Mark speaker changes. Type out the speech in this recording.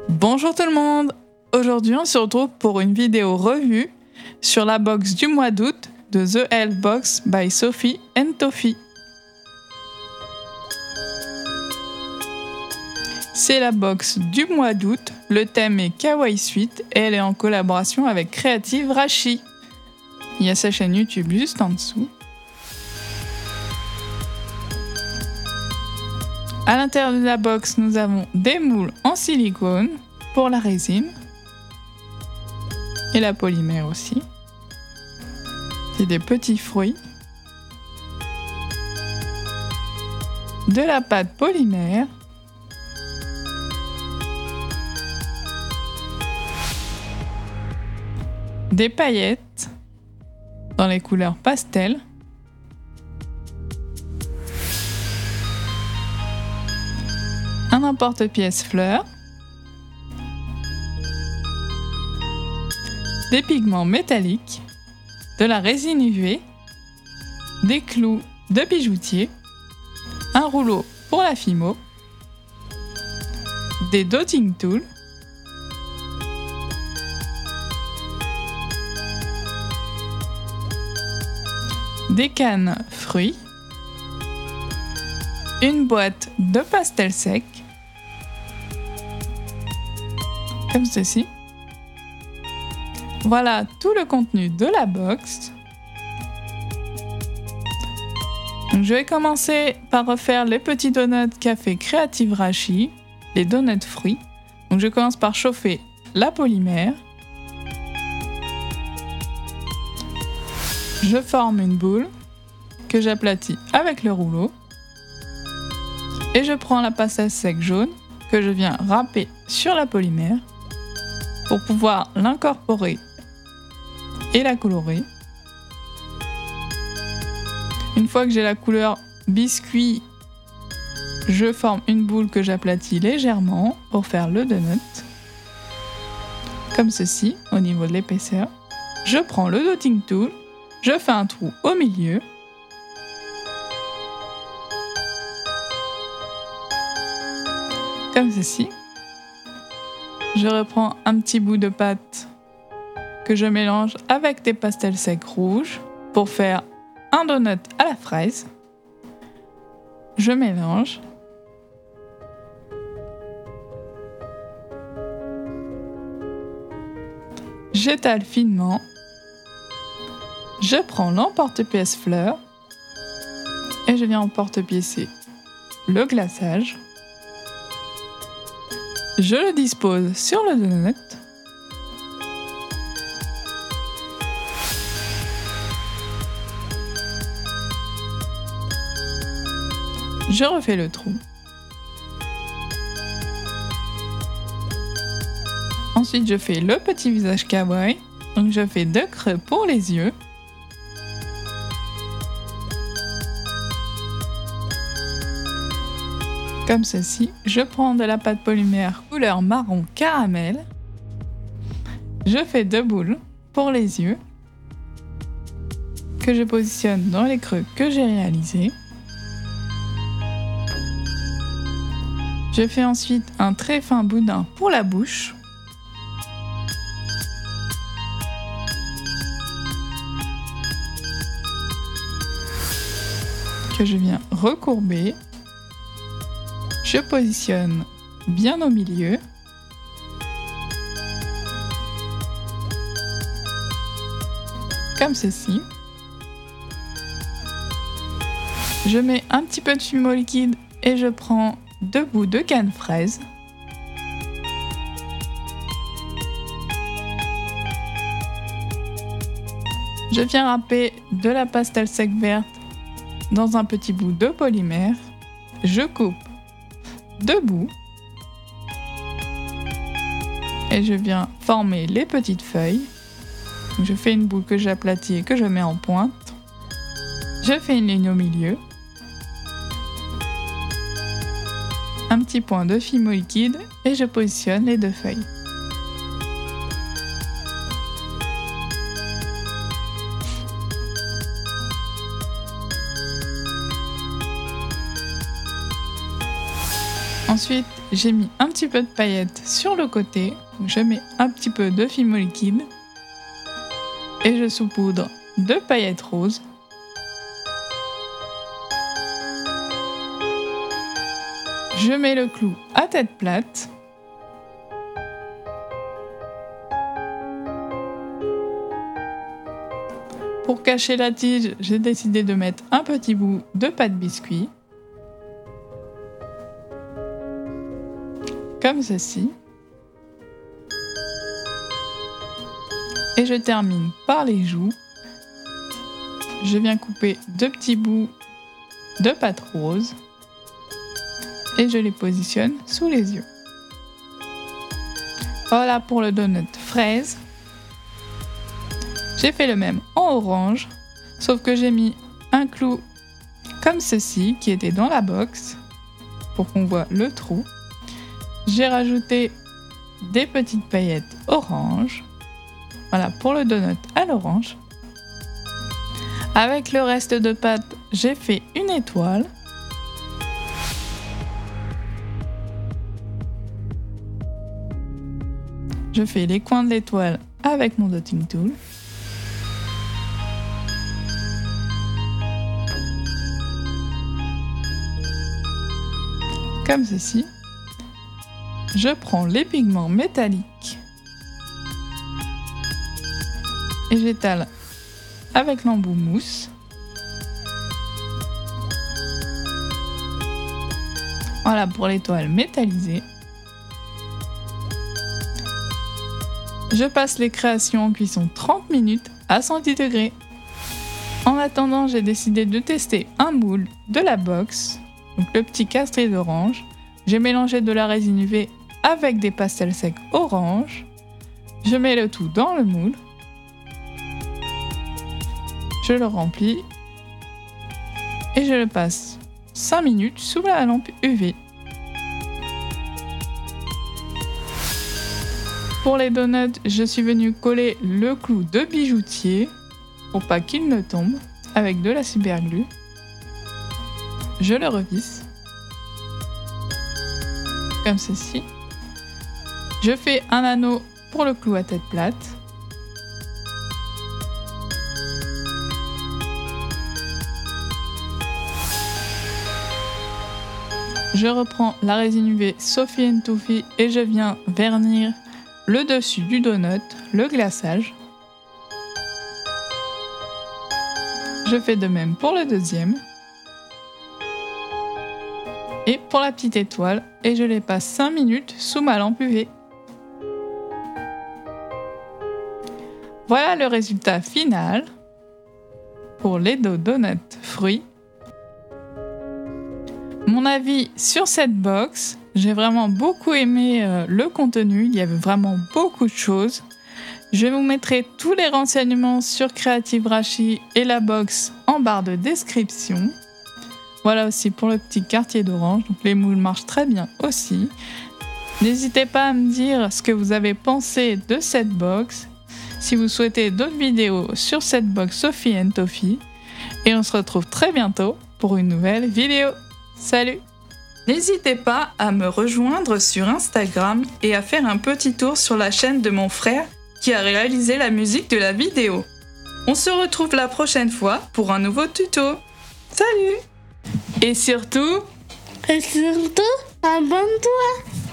Speaker 1: Bonjour tout le monde! Aujourd'hui on se retrouve pour une vidéo revue sur la box du mois d'août de The Elf Box by Sophie and Toffee. C'est la box du mois d'août, le thème est Kawaii Suite et elle est en collaboration avec Creative Rashi. Il y a sa chaîne YouTube juste en dessous. À l'intérieur de la box, nous avons des moules en silicone pour la résine et la polymère aussi. C'est des petits fruits, de la pâte polymère, des paillettes dans les couleurs pastel, un emporte-pièce fleurs, des pigments métalliques, de la résine UV, des clous de bijoutier, un rouleau pour la Fimo, des dotting tools, des cannes fruits, une boîte de pastels secs, comme ceci. Voilà tout le contenu de la box. Donc, je vais commencer par refaire les petits donuts qu'a fait Creative Rashi, les donuts fruits. Donc je commence par chauffer la polymère. Je forme une boule que j'aplatis avec le rouleau. Et je prends la pastel sec jaune que je viens râper sur la polymère pour pouvoir l'incorporer et la colorer. Une fois que j'ai la couleur biscuit, je forme une boule que j'aplatis légèrement pour faire le donut. Comme ceci, au niveau de l'épaisseur. Je prends le dotting tool, je fais un trou au milieu. Comme ceci. Je reprends un petit bout de pâte que je mélange avec des pastels secs rouges pour faire un donut à la fraise. Je mélange. J'étale finement. Je prends l'emporte-pièce fleur et je viens emporte-piécer le glaçage. Je le dispose sur le donut. Je refais le trou. Ensuite, je fais le petit visage kawaii. Donc, je fais 2 creux pour les yeux. Comme ceci, je prends de la pâte polymère couleur marron caramel. Je fais 2 boules pour les yeux que je positionne dans les creux que j'ai réalisés. Je fais ensuite un très fin boudin pour la bouche. Que je viens recourber. Je positionne bien au milieu. Comme ceci. Je mets un petit peu de Fimo liquide et je prends 2 bouts de canne fraise. Je viens râper de la pastel sec verte dans un petit bout de polymère. Je coupe 2 bouts et je viens former les petites feuilles. Je fais une boule que j'aplatis et que je mets en pointe. Je fais une ligne au milieu. Un petit point de Fimo liquide et je positionne les 2 feuilles. Ensuite, j'ai mis un petit peu de paillettes sur le côté. Donc je mets un petit peu de fimo liquide et je saupoudre de paillettes roses. Je mets le clou à tête plate. Pour cacher la tige, j'ai décidé de mettre un petit bout de pâte biscuit. Comme ceci. Et je termine par les joues. Je viens couper 2 petits bouts de pâte rose. Et je les positionne sous les yeux. Voilà pour le donut fraise. J'ai fait le même en orange, sauf que j'ai mis un clou comme ceci qui était dans la box pour qu'on voit le trou. J'ai rajouté des petites paillettes orange. Voilà pour le donut à l'orange. Avec le reste de pâte, j'ai fait une étoile. Je fais les coins de l'étoile avec mon dotting tool. Comme ceci. Je prends les pigments métalliques et j'étale avec l'embout mousse. Voilà pour l'étoile métallisée. Je passe les créations en cuisson 30 minutes à 110 degrés. En attendant, j'ai décidé de tester un moule de la box, donc le petit castris d'orange. J'ai mélangé de la résine UV avec des pastels secs orange. Je mets le tout dans le moule. Je le remplis et je le passe 5 minutes sous la lampe UV. Pour les donuts, je suis venue coller le clou de bijoutier pour pas qu'il ne tombe avec de la super glue. Je le revisse comme ceci. Je fais un anneau pour le clou à tête plate. Je reprends la résine UV Sophie & Toffee et je viens vernir le dessus du donut, le glaçage. Je fais de même pour le deuxième. Et pour la petite étoile, et je les passe 5 minutes sous ma lampe UV. Voilà le résultat final pour les deux donuts fruits. Mon avis sur cette box, j'ai vraiment beaucoup aimé le contenu, il y avait vraiment beaucoup de choses. Je vous mettrai tous les renseignements sur Creative Rachi et la box en barre de description. Voilà aussi pour le petit quartier d'orange, donc les moules marchent très bien aussi. N'hésitez pas à me dire ce que vous avez pensé de cette box, si vous souhaitez d'autres vidéos sur cette box Sophie & Toffee. Et on se retrouve très bientôt pour une nouvelle vidéo. Salut! N'hésitez pas à me rejoindre sur Instagram et à faire un petit tour sur la chaîne de mon frère qui a réalisé la musique de la vidéo. On se retrouve la prochaine fois pour un nouveau tuto. Salut! Et surtout,
Speaker 2: abonne-toi!